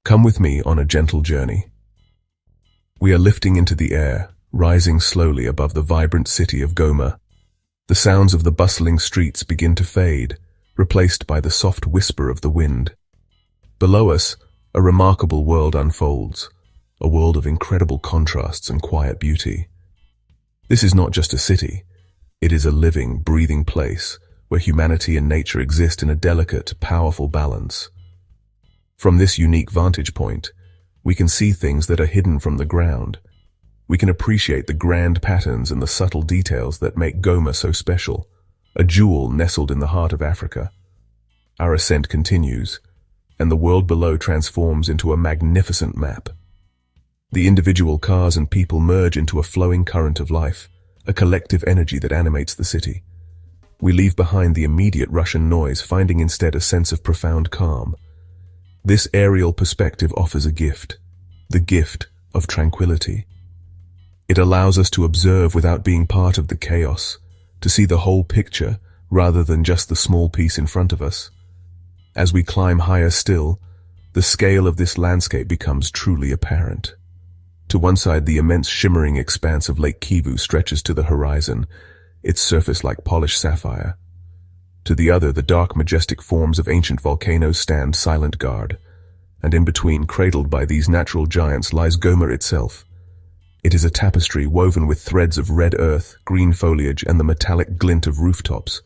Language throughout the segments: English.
Come with me on a gentle journey. We are lifting into the air, rising slowly above the vibrant city of Goma. The sounds of the bustling streets begin to fade, replaced by the soft whisper of the wind. Below us, a remarkable world unfolds, a world of incredible contrasts and quiet beauty. This is not just a city. It is a living, breathing place where humanity and nature exist in a delicate, powerful balance. From this unique vantage point, we can see things that are hidden from the ground. We can appreciate the grand patterns and the subtle details that make Goma so special, a jewel nestled in the heart of Africa. Our ascent continues, and the world below transforms into a magnificent map. The individual cars and people merge into a flowing current of life, a collective energy that animates the city. We leave behind the immediate rush and noise, finding instead a sense of profound calm. This aerial perspective offers a gift, the gift of tranquility. It allows us to observe without being part of the chaos, to see the whole picture rather than just the small piece in front of us. As we climb higher still, the scale of this landscape becomes truly apparent. To one side, the immense shimmering expanse of Lake Kivu stretches to the horizon, its surface like polished sapphire. To the other, the dark, majestic forms of ancient volcanoes stand silent guard, and in between, cradled by these natural giants, lies Goma itself. It is a tapestry woven with threads of red earth, green foliage, and the metallic glint of rooftops.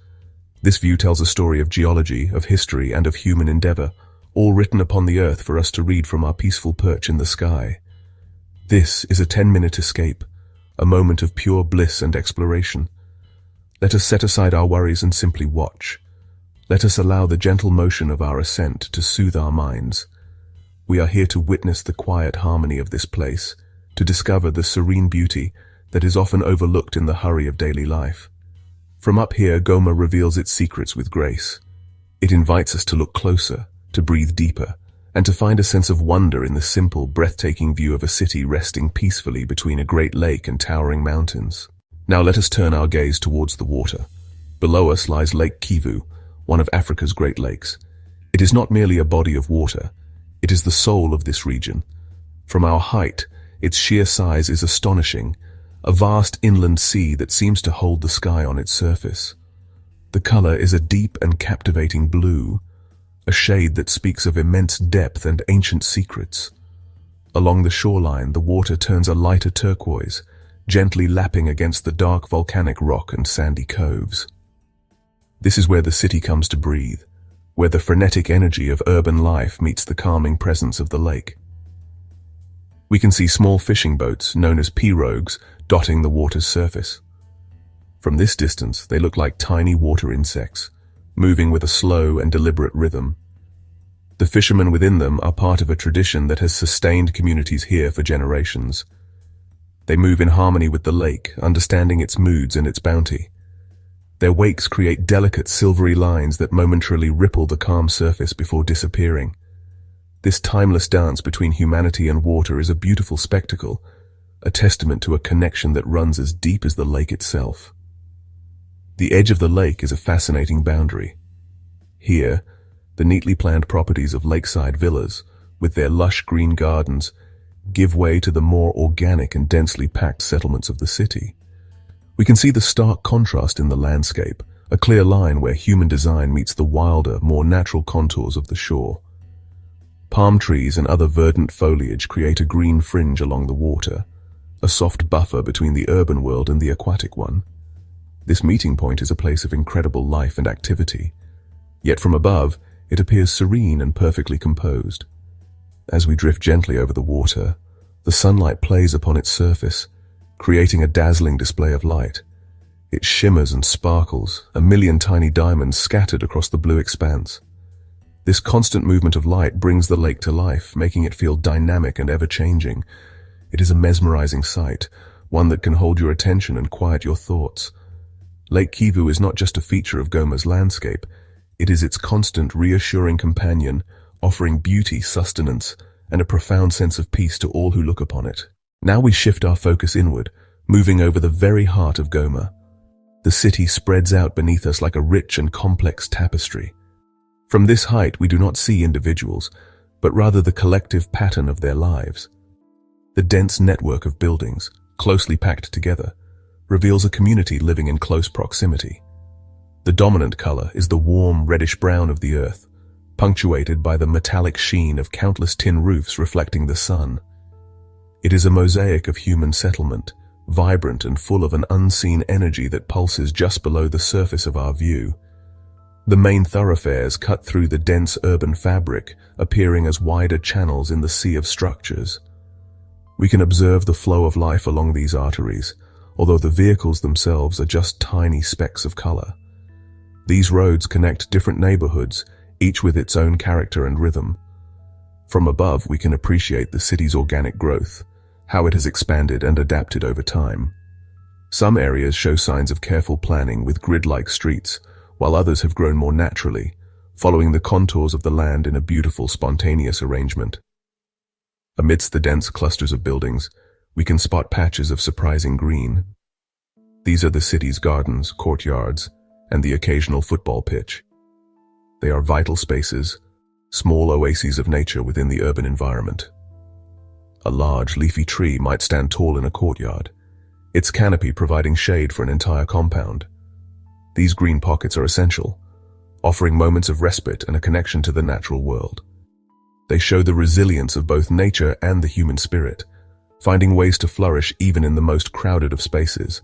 This view tells a story of geology, of history, and of human endeavor, all written upon the earth for us to read from our peaceful perch in the sky. This is a 10-minute escape, a moment of pure bliss and exploration. Let us set aside our worries and simply watch. Let us allow the gentle motion of our ascent to soothe our minds. We are here to witness the quiet harmony of this place, to discover the serene beauty that is often overlooked in the hurry of daily life. From up here, Goma reveals its secrets with grace. It invites us to look closer, to breathe deeper, and to find a sense of wonder in the simple, breathtaking view of a city resting peacefully between a great lake and towering mountains. Now let us turn our gaze towards the water. Below us lies Lake Kivu, one of Africa's great lakes. It is not merely a body of water, it is the soul of this region. From our height, its sheer size is astonishing, a vast inland sea that seems to hold the sky on its surface. The color is a deep and captivating blue, a shade that speaks of immense depth and ancient secrets. Along the shoreline, the water turns a lighter turquoise, gently lapping against the dark volcanic rock and sandy coves. This is where the city comes to breathe, where the frenetic energy of urban life meets the calming presence of the lake. We can see small fishing boats, known as pirogues, dotting the water's surface. From this distance, they look like tiny water insects, moving with a slow and deliberate rhythm. The fishermen within them are part of a tradition that has sustained communities here for generations. They move in harmony with the lake, understanding its moods and its bounty. Their wakes create delicate silvery lines that momentarily ripple the calm surface before disappearing. This timeless dance between humanity and water is a beautiful spectacle, a testament to a connection that runs as deep as the lake itself. The edge of the lake is a fascinating boundary. Here, the neatly planned properties of lakeside villas, with their lush green gardens, give way to the more organic and densely packed settlements of the city. We can see the stark contrast in the landscape, a clear line where human design meets the wilder, more natural contours of the shore. Palm trees and other verdant foliage create a green fringe along the water, a soft buffer between the urban world and the aquatic one. This meeting point is a place of incredible life and activity, yet from above, it appears serene and perfectly composed. As we drift gently over the water, the sunlight plays upon its surface, creating a dazzling display of light. It shimmers and sparkles, a million tiny diamonds scattered across the blue expanse. This constant movement of light brings the lake to life, making it feel dynamic and ever-changing. It is a mesmerizing sight, one that can hold your attention and quiet your thoughts. Lake Kivu is not just a feature of Goma's landscape, it is its constant, reassuring companion, offering beauty, sustenance, and a profound sense of peace to all who look upon it. Now we shift our focus inward, moving over the very heart of Goma. The city spreads out beneath us like a rich and complex tapestry. From this height, we do not see individuals, but rather the collective pattern of their lives. The dense network of buildings, closely packed together, reveals a community living in close proximity. The dominant color is the warm reddish-brown of the earth, punctuated by the metallic sheen of countless tin roofs reflecting the sun. It is a mosaic of human settlement, vibrant and full of an unseen energy that pulses just below the surface of our view. The main thoroughfares cut through the dense urban fabric, appearing as wider channels in the sea of structures. We can observe the flow of life along these arteries, although the vehicles themselves are just tiny specks of color. These roads connect different neighborhoods, each with its own character and rhythm. From above, we can appreciate the city's organic growth, how it has expanded and adapted over time. Some areas show signs of careful planning with grid-like streets, while others have grown more naturally, following the contours of the land in a beautiful, spontaneous arrangement. Amidst the dense clusters of buildings, we can spot patches of surprising green. These are the city's gardens, courtyards, and the occasional football pitch. They are vital spaces, small oases of nature within the urban environment. A large, leafy tree might stand tall in a courtyard, its canopy providing shade for an entire compound. These green pockets are essential, offering moments of respite and a connection to the natural world. They show the resilience of both nature and the human spirit, finding ways to flourish even in the most crowded of spaces.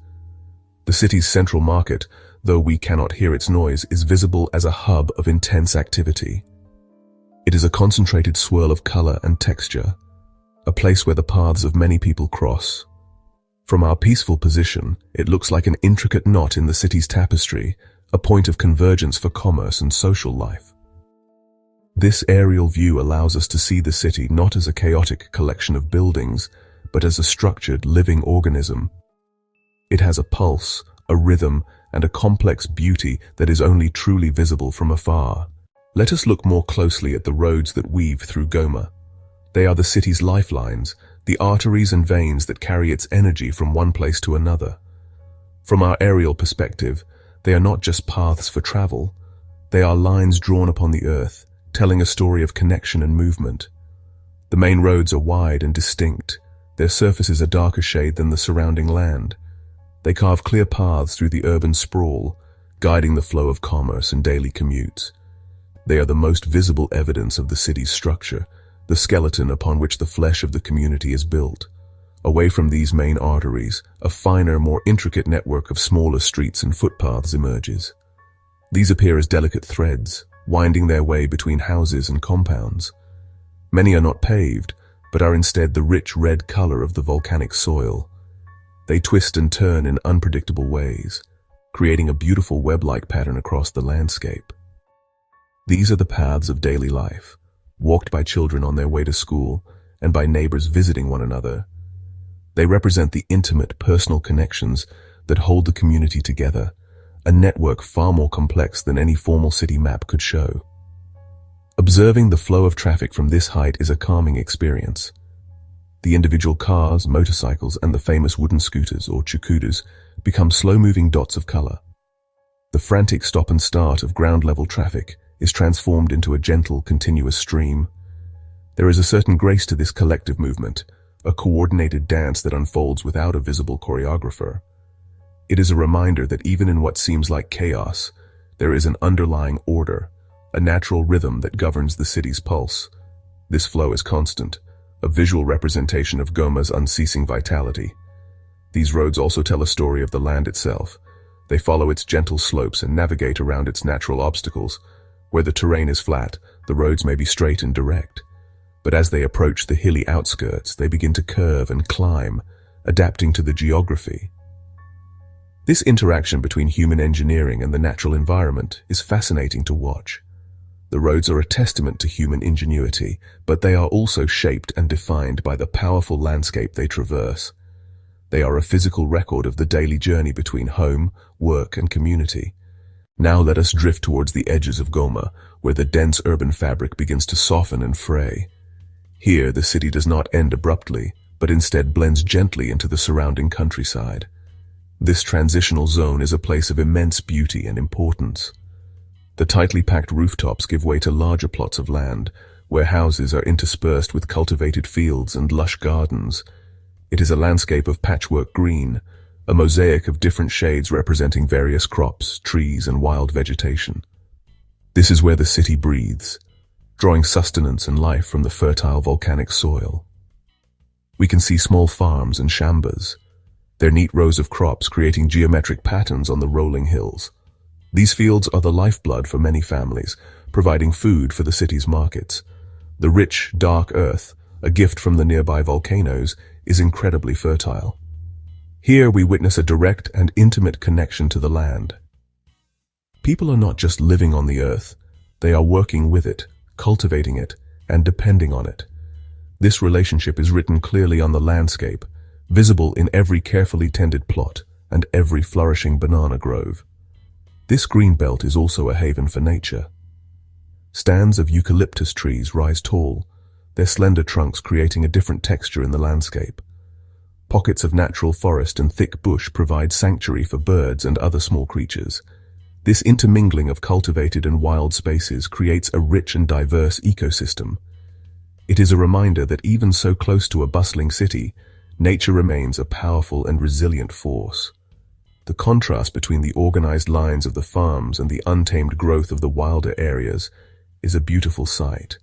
The city's central market, though we cannot hear its noise, is visible as a hub of intense activity. It is a concentrated swirl of color and texture, a place where the paths of many people cross. From our peaceful position, it looks like an intricate knot in the city's tapestry, a point of convergence for commerce and social life. This aerial view allows us to see the city not as a chaotic collection of buildings, but as a structured, living organism. It has a pulse, a rhythm, and a complex beauty that is only truly visible from afar. Let us look more closely at the roads that weave through Goma. They are the city's lifelines, the arteries and veins that carry its energy from one place to another. From our aerial perspective, they are not just paths for travel. They are lines drawn upon the earth, telling a story of connection and movement. The main roads are wide and distinct, their surfaces a darker shade than the surrounding land. They carve clear paths through the urban sprawl, guiding the flow of commerce and daily commutes. They are the most visible evidence of the city's structure, the skeleton upon which the flesh of the community is built. Away from these main arteries, a finer, more intricate network of smaller streets and footpaths emerges. These appear as delicate threads, winding their way between houses and compounds. Many are not paved, but are instead the rich red color of the volcanic soil. They twist and turn in unpredictable ways, creating a beautiful web-like pattern across the landscape. These are the paths of daily life, walked by children on their way to school and by neighbors visiting one another. They represent the intimate, personal connections that hold the community together, a network far more complex than any formal city map could show. Observing the flow of traffic from this height is a calming experience. The individual cars, motorcycles, and the famous wooden scooters, or chukudas, become slow-moving dots of color. The frantic stop and start of ground-level traffic is transformed into a gentle, continuous stream. There is a certain grace to this collective movement, a coordinated dance that unfolds without a visible choreographer. It is a reminder that even in what seems like chaos, there is an underlying order, a natural rhythm that governs the city's pulse. This flow is constant, a visual representation of Goma's unceasing vitality. These roads also tell a story of the land itself. They follow its gentle slopes and navigate around its natural obstacles. Where the terrain is flat, the roads may be straight and direct. But as they approach the hilly outskirts, they begin to curve and climb, adapting to the geography. This interaction between human engineering and the natural environment is fascinating to watch. The roads are a testament to human ingenuity, but they are also shaped and defined by the powerful landscape they traverse. They are a physical record of the daily journey between home, work, and community. Now let us drift towards the edges of Goma, where the dense urban fabric begins to soften and fray. Here, the city does not end abruptly, but instead blends gently into the surrounding countryside. This transitional zone is a place of immense beauty and importance. The tightly packed rooftops give way to larger plots of land, where houses are interspersed with cultivated fields and lush gardens. It is a landscape of patchwork green, a mosaic of different shades representing various crops, trees, and wild vegetation. This is where the city breathes, drawing sustenance and life from the fertile volcanic soil. We can see small farms and shambas, their neat rows of crops creating geometric patterns on the rolling hills. These fields are the lifeblood for many families, providing food for the city's markets. The rich, dark earth, a gift from the nearby volcanoes, is incredibly fertile. Here we witness a direct and intimate connection to the land. People are not just living on the earth, they are working with it, cultivating it, and depending on it. This relationship is written clearly on the landscape, visible in every carefully tended plot and every flourishing banana grove. This green belt is also a haven for nature. Stands of eucalyptus trees rise tall, their slender trunks creating a different texture in the landscape. Pockets of natural forest and thick bush provide sanctuary for birds and other small creatures. This intermingling of cultivated and wild spaces creates a rich and diverse ecosystem. It is a reminder that even so close to a bustling city, nature remains a powerful and resilient force. The contrast between the organized lines of the farms and the untamed growth of the wilder areas is a beautiful sight,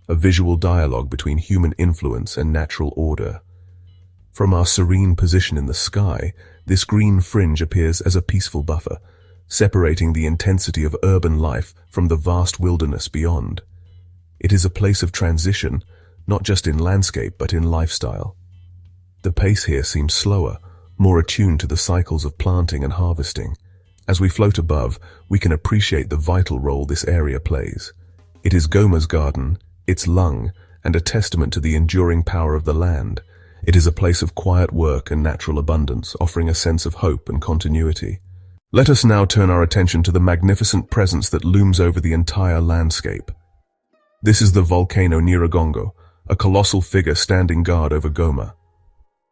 a visual dialogue between human influence and natural order. From our serene position in the sky, this green fringe appears as a peaceful buffer, separating the intensity of urban life from the vast wilderness beyond. It is a place of transition, not just in landscape but in lifestyle. The pace here seems slower, more attuned to the cycles of planting and harvesting. As we float above, we can appreciate the vital role this area plays. It is Goma's garden, its lung, and a testament to the enduring power of the land. It is a place of quiet work and natural abundance, offering a sense of hope and continuity. Let us now turn our attention to the magnificent presence that looms over the entire landscape. This is the volcano Nyiragongo, a colossal figure standing guard over Goma.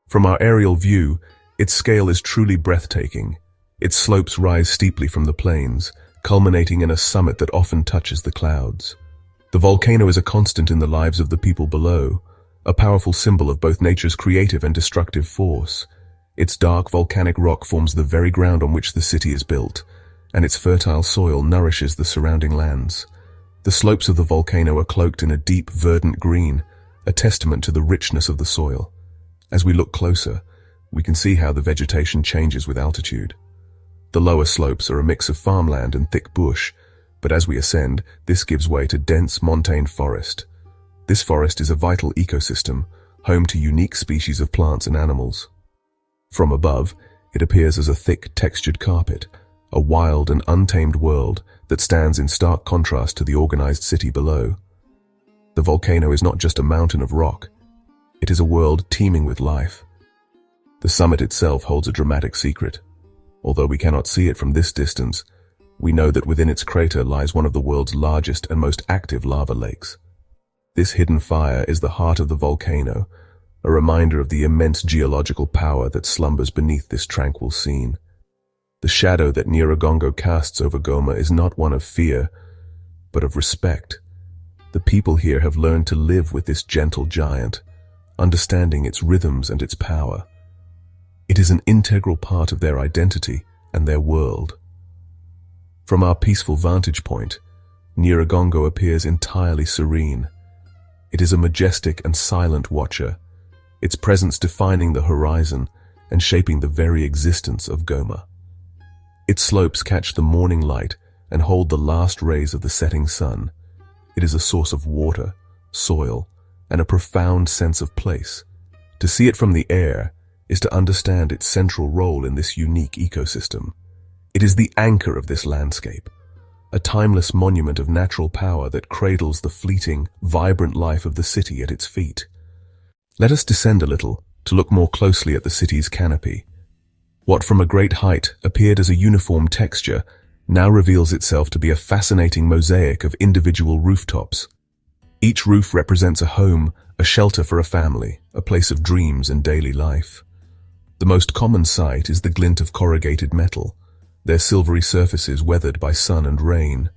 From our aerial view, its scale is truly breathtaking. Its slopes rise steeply from the plains, culminating in a summit that often touches the clouds. The volcano is a constant in the lives of the people below, a powerful symbol of both nature's creative and destructive force. Its dark volcanic rock forms the very ground on which the city is built, and its fertile soil nourishes the surrounding lands. The slopes of the volcano are cloaked in a deep, verdant green, a testament to the richness of the soil. As we look closer, we can see how the vegetation changes with altitude. The lower slopes are a mix of farmland and thick bush, but as we ascend, this gives way to dense montane forest. This forest is a vital ecosystem, home to unique species of plants and animals. From above, it appears as a thick, textured carpet, a wild and untamed world that stands in stark contrast to the organized city below. The volcano is not just a mountain of rock, it is a world teeming with life. The summit itself holds a dramatic secret. Although we cannot see it from this distance, we know that within its crater lies one of the world's largest and most active lava lakes. This hidden fire is the heart of the volcano, a reminder of the immense geological power that slumbers beneath this tranquil scene. The shadow that Nyiragongo casts over Goma is not one of fear, but of respect. The people here have learned to live with this gentle giant, understanding its rhythms and its power. It is an integral part of their identity and their world. From our peaceful vantage point, Nyiragongo appears entirely serene. It is a majestic and silent watcher, its presence defining the horizon and shaping the very existence of Goma. Its slopes catch the morning light and hold the last rays of the setting sun. It is a source of water, soil, and a profound sense of place. To see it from the air is to understand its central role in this unique ecosystem. It is the anchor of this landscape, a timeless monument of natural power that cradles the fleeting, vibrant life of the city at its feet. Let us descend a little to look more closely at the city's canopy. What from a great height appeared as a uniform texture now reveals itself to be a fascinating mosaic of individual rooftops. Each roof represents a home, a shelter for a family, a place of dreams and daily life. The most common sight is the glint of corrugated metal, their silvery surfaces weathered by sun and rain.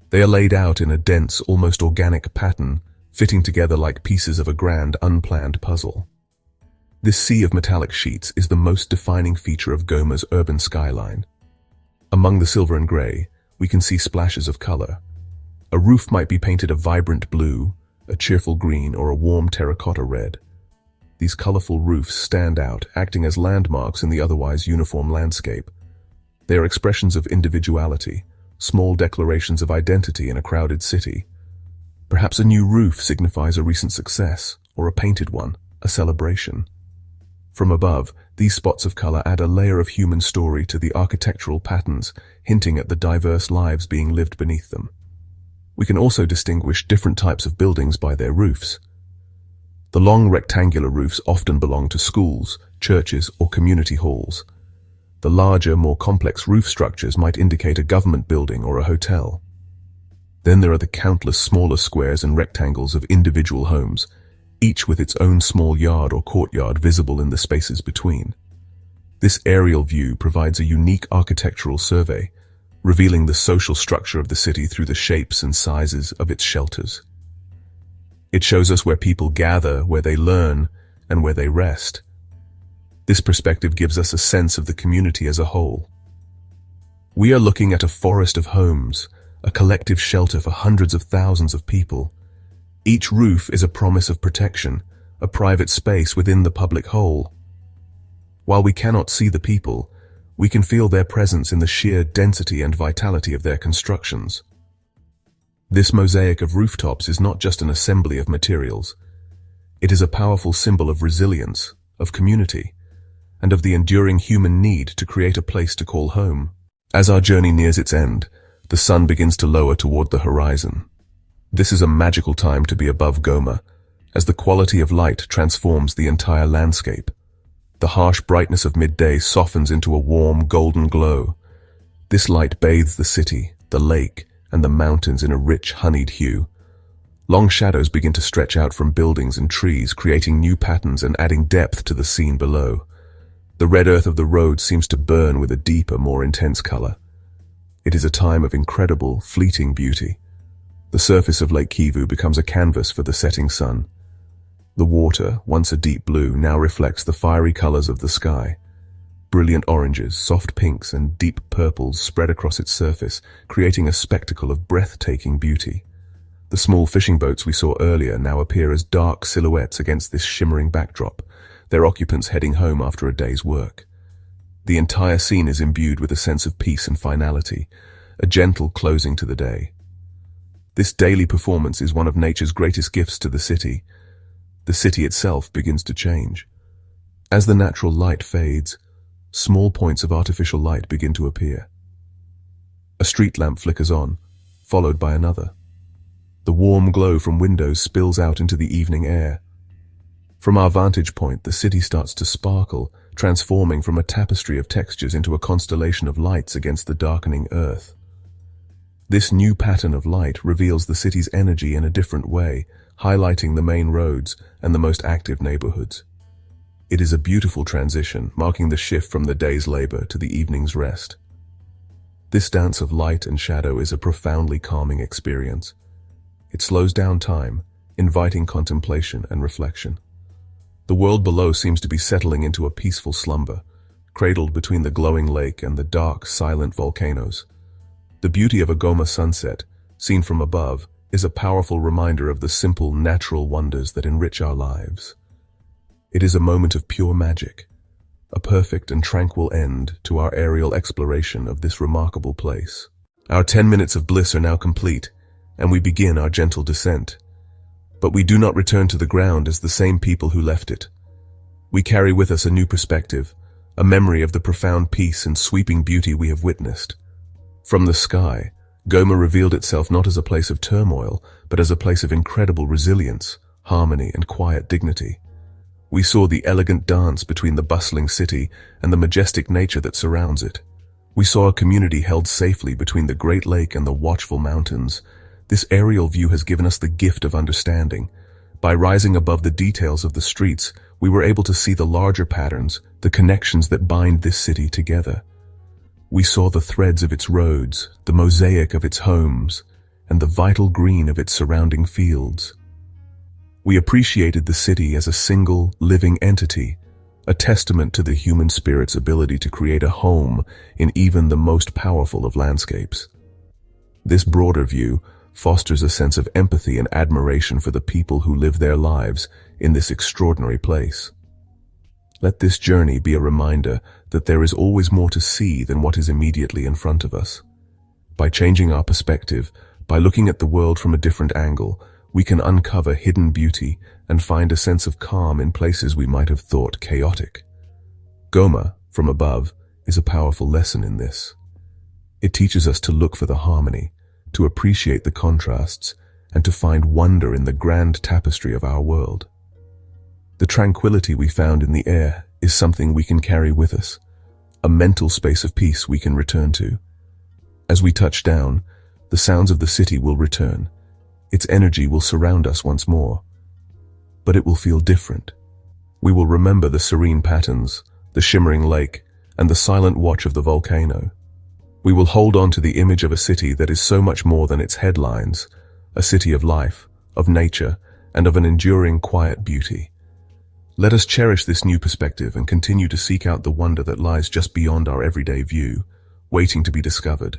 They are laid out in a dense, almost organic pattern, fitting together like pieces of a grand, unplanned puzzle. This sea of metallic sheets is the most defining feature of Goma's urban skyline. Among the silver and grey, we can see splashes of color. A roof might be painted a vibrant blue, a cheerful green, or a warm terracotta red. These colorful roofs stand out, acting as landmarks in the otherwise uniform landscape. They are expressions of individuality, small declarations of identity in a crowded city. Perhaps a new roof signifies a recent success, or a painted one, a celebration. From above, these spots of color add a layer of human story to the architectural patterns, hinting at the diverse lives being lived beneath them. We can also distinguish different types of buildings by their roofs. The long rectangular roofs often belong to schools, churches, or community halls. The larger, more complex roof structures might indicate a government building or a hotel. Then there are the countless smaller squares and rectangles of individual homes, each with its own small yard or courtyard visible in the spaces between. This aerial view provides a unique architectural survey, revealing the social structure of the city through the shapes and sizes of its shelters. It shows us where people gather, where they learn, and where they rest. This perspective gives us a sense of the community as a whole. We are looking at a forest of homes, a collective shelter for hundreds of thousands of people. Each roof is a promise of protection, a private space within the public whole. While we cannot see the people, we can feel their presence in the sheer density and vitality of their constructions. This mosaic of rooftops is not just an assembly of materials. It is a powerful symbol of resilience, of community, and of the enduring human need to create a place to call home. As our journey nears its end, the sun begins to lower toward the horizon. This is a magical time to be above Goma, as the quality of light transforms the entire landscape. The harsh brightness of midday softens into a warm, golden glow. This light bathes the city, the lake, and the mountains in a rich, honeyed hue. Long shadows begin to stretch out from buildings and trees, creating new patterns and adding depth to the scene below. The red earth of the road seems to burn with a deeper, more intense color. It is a time of incredible, fleeting beauty. The surface of Lake Kivu becomes a canvas for the setting sun. The water, once a deep blue, now reflects the fiery colors of the sky. Brilliant oranges, soft pinks, and deep purples spread across its surface, creating a spectacle of breathtaking beauty. The small fishing boats we saw earlier now appear as dark silhouettes against this shimmering backdrop, their occupants heading home after a day's work. The entire scene is imbued with a sense of peace and finality, a gentle closing to the day. This daily performance is one of nature's greatest gifts to the city. The city itself begins to change. As the natural light fades, small points of artificial light begin to appear. A street lamp flickers on, followed by another. The warm glow from windows spills out into the evening air. From our vantage point, the city starts to sparkle, transforming from a tapestry of textures into a constellation of lights against the darkening earth. This new pattern of light reveals the city's energy in a different way, highlighting the main roads and the most active neighborhoods. It is a beautiful transition, marking the shift from the day's labor to the evening's rest. This dance of light and shadow is a profoundly calming experience. It slows down time, inviting contemplation and reflection. The world below seems to be settling into a peaceful slumber, cradled between the glowing lake and the dark, silent volcanoes. The beauty of a Goma sunset, seen from above, is a powerful reminder of the simple, natural wonders that enrich our lives. It is a moment of pure magic, a perfect and tranquil end to our aerial exploration of this remarkable place. Our 10 minutes of bliss are now complete, and we begin our gentle descent. But we do not return to the ground as the same people who left it. We carry with us a new perspective, a memory of the profound peace and sweeping beauty we have witnessed. From the sky, Goma revealed itself not as a place of turmoil, but as a place of incredible resilience, harmony, and quiet dignity. We saw the elegant dance between the bustling city and the majestic nature that surrounds it. We saw a community held safely between the Great Lake and the watchful mountains. This aerial view has given us the gift of understanding. By rising above the details of the streets, we were able to see the larger patterns, the connections that bind this city together. We saw the threads of its roads, the mosaic of its homes, and the vital green of its surrounding fields. We appreciated the city as a single, living entity, a testament to the human spirit's ability to create a home in even the most powerful of landscapes. This broader view fosters a sense of empathy and admiration for the people who live their lives in this extraordinary place. Let this journey be a reminder that there is always more to see than what is immediately in front of us. By changing our perspective, by looking at the world from a different angle, we can uncover hidden beauty and find a sense of calm in places we might have thought chaotic. Goma, from above, is a powerful lesson in this. It teaches us to look for the harmony, to appreciate the contrasts, and to find wonder in the grand tapestry of our world. The tranquility we found in the air is something we can carry with us, a mental space of peace we can return to. As we touch down, the sounds of the city will return. Its energy will surround us once more. But it will feel different. We will remember the serene patterns, the shimmering lake, and the silent watch of the volcano. We will hold on to the image of a city that is so much more than its headlines, a city of life, of nature, and of an enduring quiet beauty. Let us cherish this new perspective and continue to seek out the wonder that lies just beyond our everyday view, waiting to be discovered.